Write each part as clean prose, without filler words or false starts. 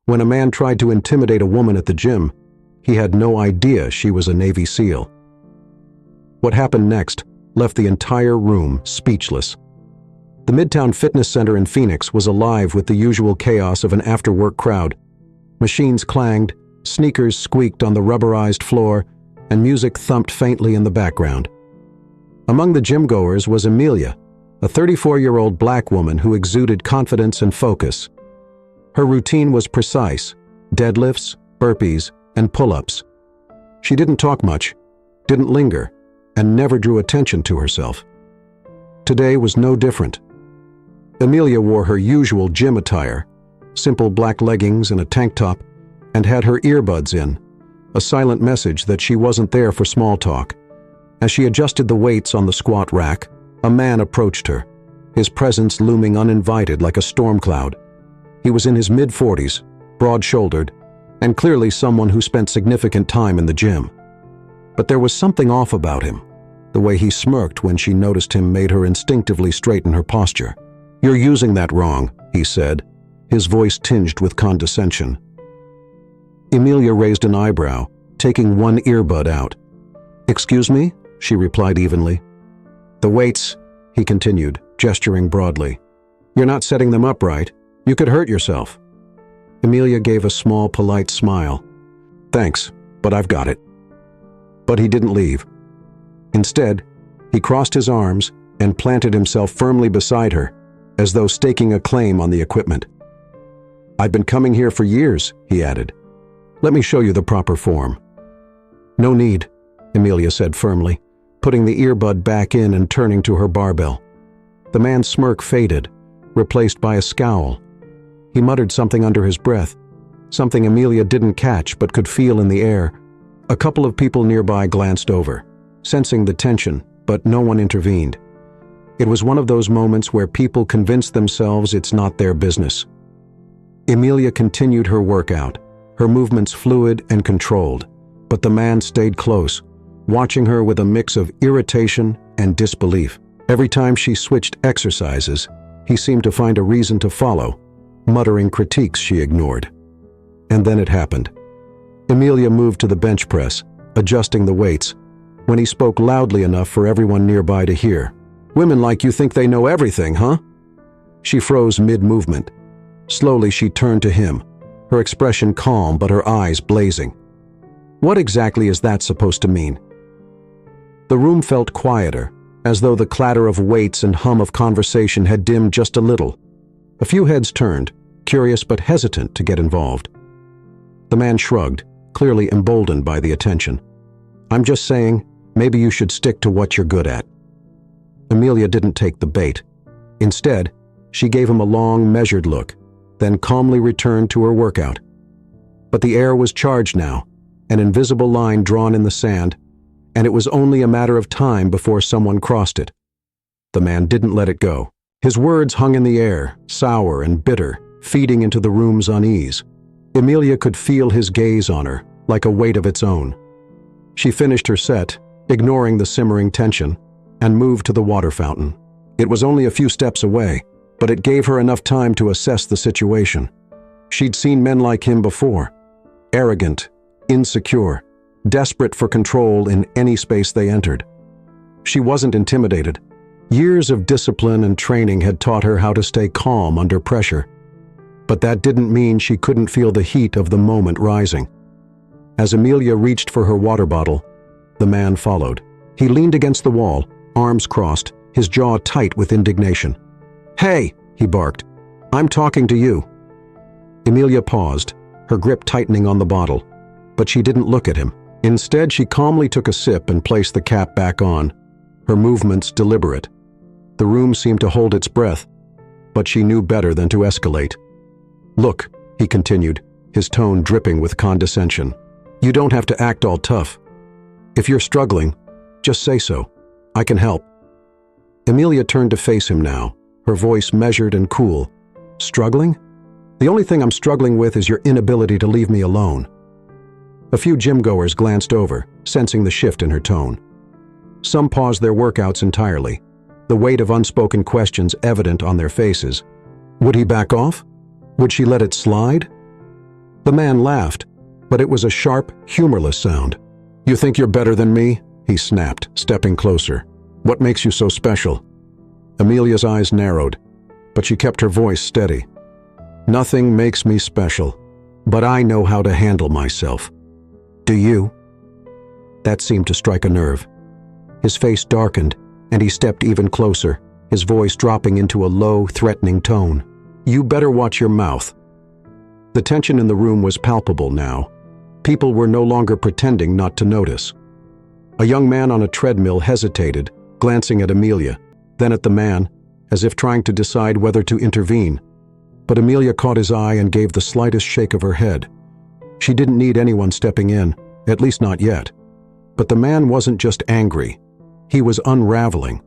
When a man tried to intimidate a woman at the gym, he had no idea she was a Navy SEAL. What happened next left the entire room speechless. The Midtown Fitness Center in Phoenix was alive with the usual chaos of an after-work crowd. Machines clanged, sneakers squeaked on the rubberized floor, and music thumped faintly in the background. Among the gym-goers was Amelia, a 34-year-old black woman who exuded confidence and focus. Her routine was precise: deadlifts, burpees, and pull-ups. She didn't talk much, didn't linger, and never drew attention to herself. Today was no different. Amelia wore her usual gym attire, simple black leggings and a tank top, and had her earbuds in, a silent message that she wasn't there for small talk. As she adjusted the weights on the squat rack, a man approached her, his presence looming uninvited like a storm cloud. He was in his mid-40s, broad-shouldered, and clearly someone who spent significant time in the gym. But there was something off about him. The way he smirked when she noticed him made her instinctively straighten her posture. "You're using that wrong," he said, his voice tinged with condescension. Amelia raised an eyebrow, taking one earbud out. "Excuse me?" she replied evenly. "The weights," he continued, gesturing broadly. "You're not setting them up right. You could hurt yourself." Amelia gave a small, polite smile. "Thanks, but I've got it." But he didn't leave. Instead, he crossed his arms and planted himself firmly beside her, as though staking a claim on the equipment. "I've been coming here for years," he added. "Let me show you the proper form." "No need," Amelia said firmly, putting the earbud back in and turning to her barbell. The man's smirk faded, replaced by a scowl. He muttered something under his breath, something Amelia didn't catch but could feel in the air. A couple of people nearby glanced over, sensing the tension, but no one intervened. It was one of those moments where people convince themselves it's not their business. Amelia continued her workout, her movements fluid and controlled, but the man stayed close, watching her with a mix of irritation and disbelief. Every time she switched exercises, he seemed to find a reason to follow, muttering critiques she ignored. And then it happened. Amelia moved to the bench press, adjusting the weights, when he spoke loudly enough for everyone nearby to hear. "Women like you think they know everything, huh?" She froze mid-movement. Slowly she turned to him, her expression calm but her eyes blazing. "What exactly is that supposed to mean?" The room felt quieter, as though the clatter of weights and hum of conversation had dimmed just a little. A few heads turned, curious but hesitant to get involved. The man shrugged, clearly emboldened by the attention. "I'm just saying, maybe you should stick to what you're good at." Amelia didn't take the bait. Instead, she gave him a long, measured look, then calmly returned to her workout. But the air was charged now, an invisible line drawn in the sand, and it was only a matter of time before someone crossed it. The man didn't let it go. His words hung in the air, sour and bitter, feeding into the room's unease. Amelia could feel his gaze on her, like a weight of its own. She finished her set, ignoring the simmering tension, and moved to the water fountain. It was only a few steps away, but it gave her enough time to assess the situation. She'd seen men like him before. Arrogant, insecure, desperate for control in any space they entered. She wasn't intimidated. Years of discipline and training had taught her how to stay calm under pressure. But that didn't mean she couldn't feel the heat of the moment rising. As Amelia reached for her water bottle, the man followed. He leaned against the wall, arms crossed, his jaw tight with indignation. "Hey!" he barked. "I'm talking to you." Amelia paused, her grip tightening on the bottle, but she didn't look at him. Instead, she calmly took a sip and placed the cap back on, her movements deliberate. The room seemed to hold its breath, but she knew better than to escalate. "Look," he continued, his tone dripping with condescension. "You don't have to act all tough. If you're struggling, just say so. I can help." Amelia turned to face him now, her voice measured and cool. "Struggling? The only thing I'm struggling with is your inability to leave me alone." A few gym-goers glanced over, sensing the shift in her tone. Some paused their workouts entirely, the weight of unspoken questions evident on their faces. Would he back off? Would she let it slide? The man laughed, but it was a sharp, humorless sound. "You think you're better than me?" he snapped, stepping closer. "What makes you so special?" Amelia's eyes narrowed, but she kept her voice steady. "Nothing makes me special, but I know how to handle myself. Do you?" That seemed to strike a nerve. His face darkened, and he stepped even closer, his voice dropping into a low, threatening tone. "You better watch your mouth." The tension in the room was palpable now. People were no longer pretending not to notice. A young man on a treadmill hesitated, glancing at Amelia, then at the man, as if trying to decide whether to intervene. But Amelia caught his eye and gave the slightest shake of her head. She didn't need anyone stepping in, at least not yet. But the man wasn't just angry. He was unraveling,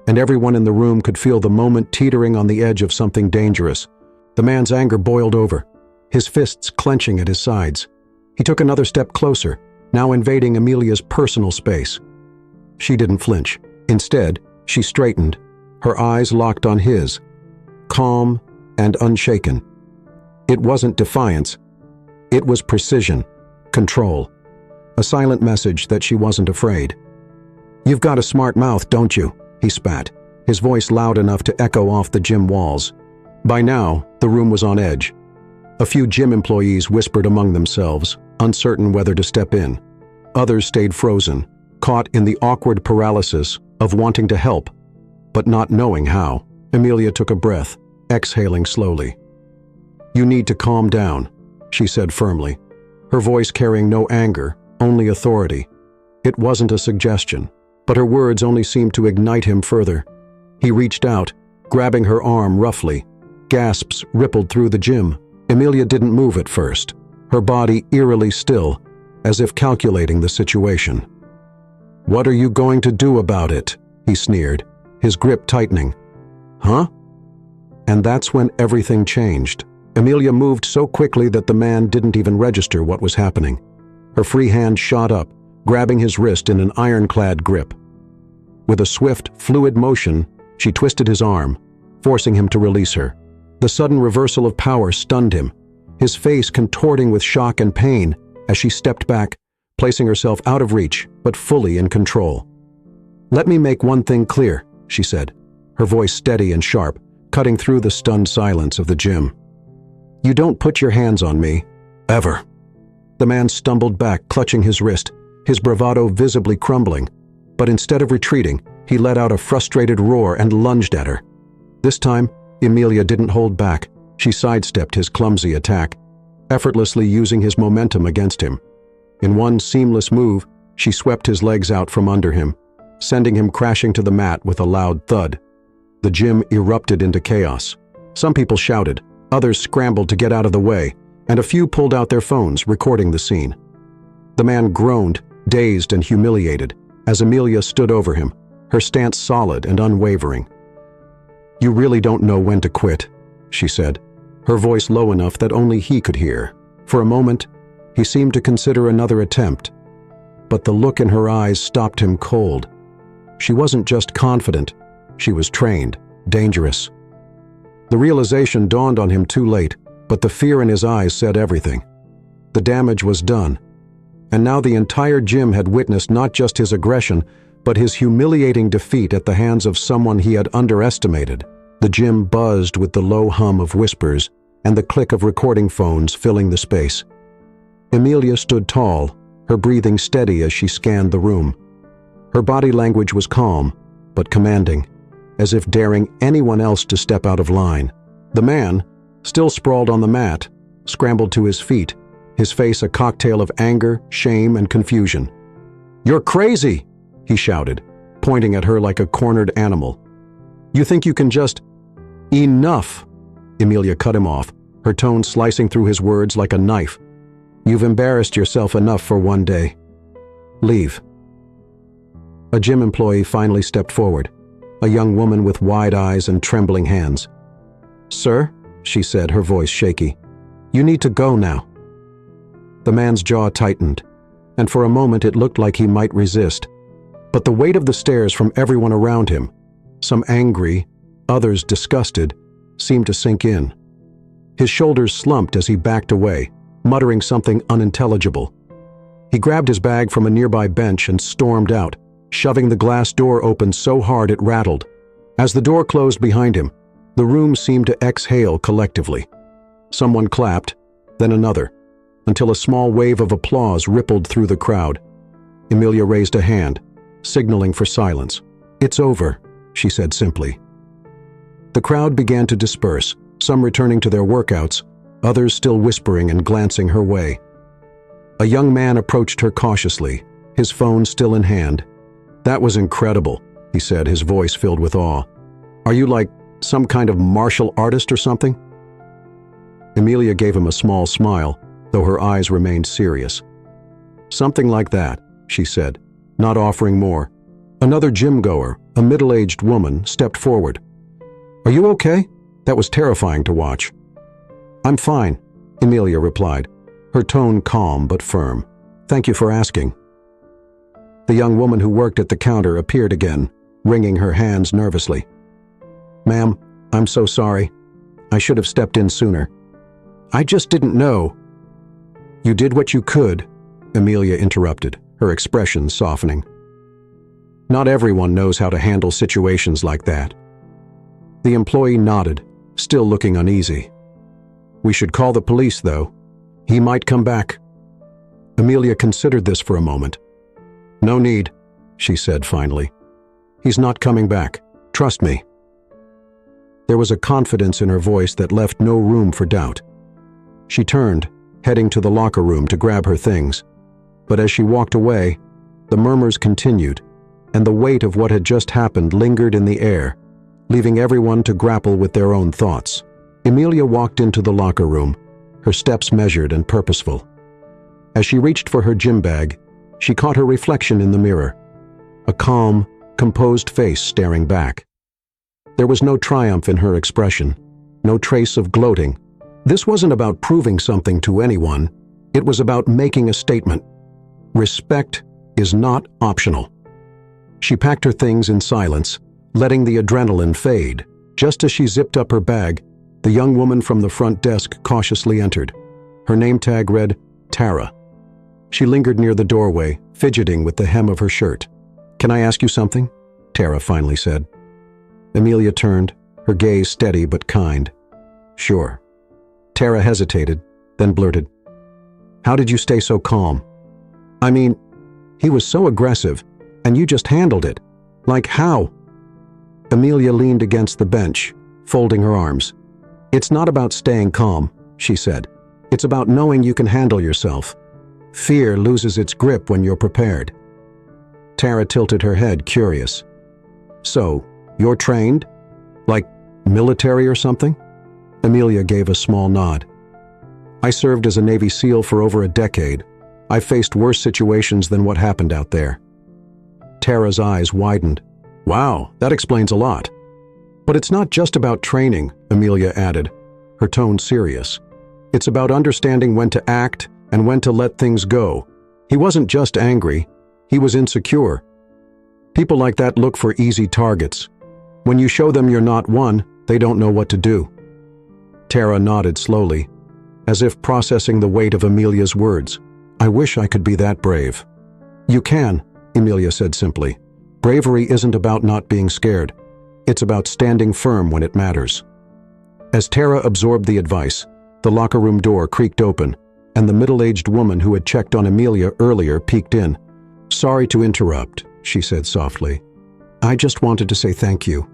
and everyone in the room could feel the moment teetering on the edge of something dangerous. The man's anger boiled over, his fists clenching at his sides. He took another step closer, now invading Amelia's personal space. She didn't flinch. Instead, she straightened, her eyes locked on his, calm and unshaken. It wasn't defiance. It was precision, control, a silent message that she wasn't afraid. "You've got a smart mouth, don't you?" he spat, his voice loud enough to echo off the gym walls. By now, the room was on edge. A few gym employees whispered among themselves, uncertain whether to step in. Others stayed frozen, caught in the awkward paralysis of wanting to help, but not knowing how. Amelia took a breath, exhaling slowly. "You need to calm down," she said firmly, her voice carrying no anger, only authority. It wasn't a suggestion, but her words only seemed to ignite him further. He reached out, grabbing her arm roughly. Gasps rippled through the gym. Amelia didn't move at first, her body eerily still, as if calculating the situation. "What are you going to do about it?" he sneered, his grip tightening. "Huh?" And that's when everything changed. Amelia moved so quickly that the man didn't even register what was happening. Her free hand shot up, grabbing his wrist in an ironclad grip. With a swift, fluid motion, she twisted his arm, forcing him to release her. The sudden reversal of power stunned him, his face contorting with shock and pain as she stepped back, placing herself out of reach, but fully in control. "Let me make one thing clear," she said, her voice steady and sharp, cutting through the stunned silence of the gym. "You don't put your hands on me, ever." The man stumbled back, clutching his wrist, his bravado visibly crumbling, but instead of retreating, he let out a frustrated roar and lunged at her. This time, Amelia didn't hold back. She sidestepped his clumsy attack, effortlessly using his momentum against him. In one seamless move, she swept his legs out from under him, sending him crashing to the mat with a loud thud. The gym erupted into chaos. Some people shouted, others scrambled to get out of the way, and a few pulled out their phones, recording the scene. The man groaned, dazed and humiliated, as Amelia stood over him, her stance solid and unwavering. "You really don't know when to quit," she said, her voice low enough that only he could hear. For a moment, he seemed to consider another attempt, but the look in her eyes stopped him cold. She wasn't just confident, she was trained, dangerous. The realization dawned on him too late, but the fear in his eyes said everything. The damage was done, and now the entire gym had witnessed not just his aggression, but his humiliating defeat at the hands of someone he had underestimated. The gym buzzed with the low hum of whispers and the click of recording phones filling the space. Amelia stood tall, her breathing steady as she scanned the room. Her body language was calm, but commanding, as if daring anyone else to step out of line. The man, still sprawled on the mat, scrambled to his feet, his face a cocktail of anger, shame, and confusion. "You're crazy!" he shouted, pointing at her like a cornered animal. "You think you can just—" "Enough!" Amelia cut him off, her tone slicing through his words like a knife. "You've embarrassed yourself enough for one day. Leave." A gym employee finally stepped forward, a young woman with wide eyes and trembling hands. "Sir," she said, her voice shaky, "you need to go now." The man's jaw tightened, and for a moment it looked like he might resist. But the weight of the stares from everyone around him, some angry, others disgusted, seemed to sink in. His shoulders slumped as he backed away, muttering something unintelligible. He grabbed his bag from a nearby bench and stormed out, shoving the glass door open so hard it rattled. As the door closed behind him, the room seemed to exhale collectively. Someone clapped, then another, until a small wave of applause rippled through the crowd. Emilia raised a hand, signaling for silence. "It's over," she said simply. The crowd began to disperse, some returning to their workouts, others still whispering and glancing her way. A young man approached her cautiously, his phone still in hand. "That was incredible," he said, his voice filled with awe. "Are you like some kind of martial artist or something?" Emilia gave him a small smile, though her eyes remained serious. "Something like that," she said, not offering more. Another gym-goer, a middle-aged woman, stepped forward. "Are you okay?" That was terrifying to watch. "I'm fine," Emilia replied, her tone calm but firm. "Thank you for asking." The young woman who worked at the counter appeared again, wringing her hands nervously. "Ma'am, I'm so sorry. I should have stepped in sooner. I just didn't know." "You did what you could," Emilia interrupted, her expression softening. "Not everyone knows how to handle situations like that." The employee nodded, still looking uneasy. "We should call the police, though. He might come back." Emilia considered this for a moment. "No need," she said finally. "He's not coming back. Trust me." There was a confidence in her voice that left no room for doubt. She turned, heading to the locker room to grab her things. But as she walked away, the murmurs continued, and the weight of what had just happened lingered in the air, leaving everyone to grapple with their own thoughts. Emilia walked into the locker room, her steps measured and purposeful. As she reached for her gym bag, she caught her reflection in the mirror, a calm, composed face staring back. There was no triumph in her expression, no trace of gloating. This wasn't about proving something to anyone, it was about making a statement. Respect is not optional. She packed her things in silence, letting the adrenaline fade. Just as she zipped up her bag, the young woman from the front desk cautiously entered. Her name tag read, Tara. She lingered near the doorway, fidgeting with the hem of her shirt. "Can I ask you something?" Tara finally said. Emilia turned, her gaze steady but kind. "Sure." Tara hesitated, then blurted, "How did you stay so calm? I mean, he was so aggressive, and you just handled it. Like how?" Emilia leaned against the bench, folding her arms. "It's not about staying calm," she said. "It's about knowing you can handle yourself. Fear loses its grip when you're prepared." Tara tilted her head, curious. "So, you're trained? Like military or something?" Emilia gave a small nod. "I served as a Navy SEAL for over a decade. I faced worse situations than what happened out there." Tara's eyes widened. "Wow, that explains a lot." "But it's not just about training," Emilia added, her tone serious. "It's about understanding when to act and when to let things go. He wasn't just angry, he was insecure. People like that look for easy targets. When you show them you're not one, they don't know what to do." Tara nodded slowly, as if processing the weight of Emilia's words. "I wish I could be that brave." "You can," Emilia said simply. "Bravery isn't about not being scared. It's about standing firm when it matters." As Tara absorbed the advice, the locker room door creaked open, and the middle-aged woman who had checked on Emilia earlier peeked in. "Sorry to interrupt," she said softly. "I just wanted to say thank you.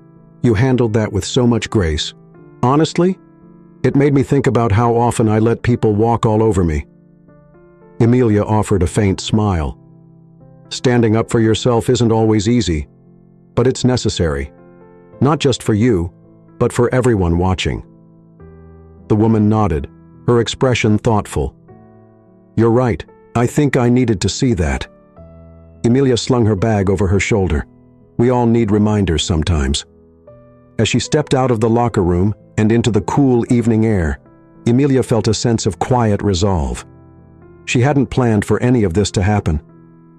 You handled that with so much grace. Honestly, it made me think about how often I let people walk all over me." Emilia offered a faint smile. "Standing up for yourself isn't always easy, but it's necessary. Not just for you, but for everyone watching." The woman nodded, her expression thoughtful. "You're right. I think I needed to see that." Emilia slung her bag over her shoulder. We all need reminders sometimes. As she stepped out of the locker room and into the cool evening air, Emilia felt a sense of quiet resolve. She hadn't planned for any of this to happen,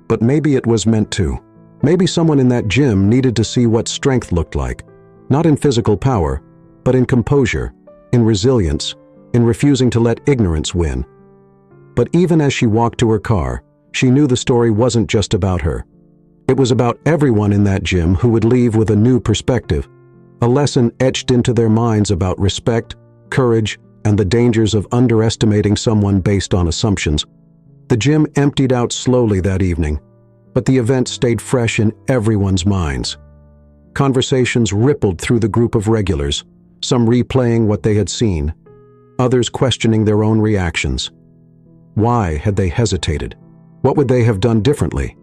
but maybe it was meant to. Maybe someone in that gym needed to see what strength looked like, not in physical power, but in composure, in resilience, in refusing to let ignorance win. But even as she walked to her car, she knew the story wasn't just about her. It was about everyone in that gym who would leave with a new perspective, a lesson etched into their minds about respect, courage, and the dangers of underestimating someone based on assumptions. The gym emptied out slowly that evening, but the event stayed fresh in everyone's minds. Conversations rippled through the group of regulars, some replaying what they had seen, others questioning their own reactions. Why had they hesitated? What would they have done differently?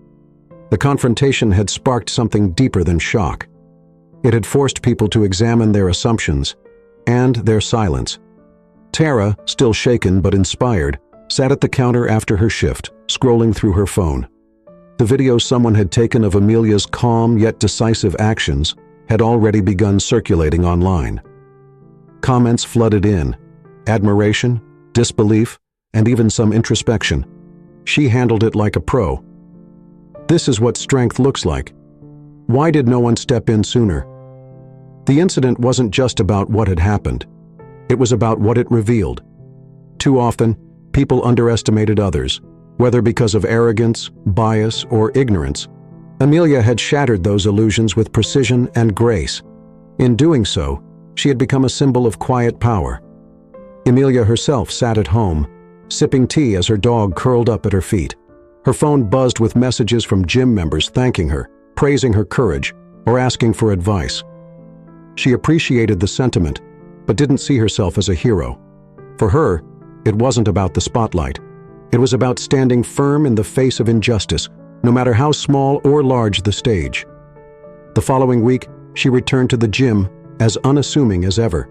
The confrontation had sparked something deeper than shock. It had forced people to examine their assumptions and their silence. Tara, still shaken but inspired, sat at the counter after her shift, scrolling through her phone. The video someone had taken of Amelia's calm yet decisive actions had already begun circulating online. Comments flooded in: admiration, disbelief, and even some introspection. She handled it like a pro. This is what strength looks like. Why did no one step in sooner? The incident wasn't just about what had happened. It was about what it revealed. Too often, people underestimated others, whether because of arrogance, bias, or ignorance. Amelia had shattered those illusions with precision and grace. In doing so, she had become a symbol of quiet power. Amelia herself sat at home, sipping tea as her dog curled up at her feet. Her phone buzzed with messages from gym members thanking her, praising her courage, or asking for advice. She appreciated the sentiment, but didn't see herself as a hero. For her, it wasn't about the spotlight. It was about standing firm in the face of injustice, no matter how small or large the stage. The following week, she returned to the gym as unassuming as ever.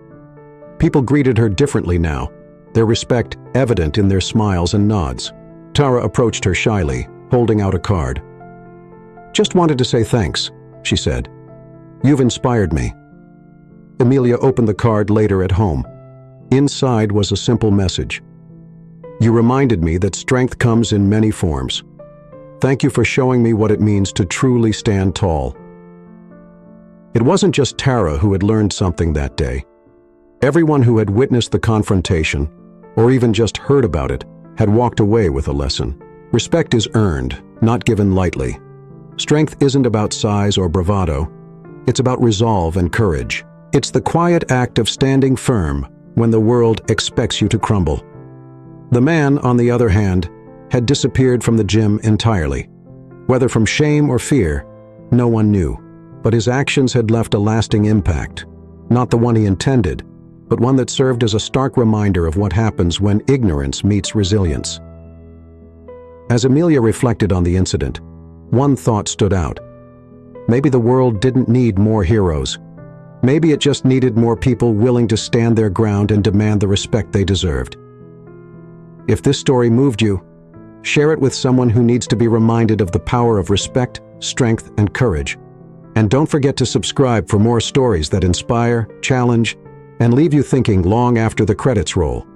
People greeted her differently now, their respect evident in their smiles and nods. Tara approached her shyly, holding out a card. "Just wanted to say thanks," she said. "You've inspired me." Amelia opened the card later at home. Inside was a simple message. "You reminded me that strength comes in many forms. Thank you for showing me what it means to truly stand tall." It wasn't just Tara who had learned something that day. Everyone who had witnessed the confrontation, or even just heard about it, had walked away with a lesson. Respect is earned, not given lightly. Strength isn't about size or bravado. It's about resolve and courage. It's the quiet act of standing firm when the world expects you to crumble. The man, on the other hand, had disappeared from the gym entirely. Whether from shame or fear, no one knew. But his actions had left a lasting impact. Not the one he intended, but one that served as a stark reminder of what happens when ignorance meets resilience. As Amelia reflected on the incident, one thought stood out. Maybe the world didn't need more heroes. Maybe it just needed more people willing to stand their ground and demand the respect they deserved. If this story moved you, share it with someone who needs to be reminded of the power of respect, strength, and courage. And don't forget to subscribe for more stories that inspire, challenge, and leave you thinking long after the credits roll.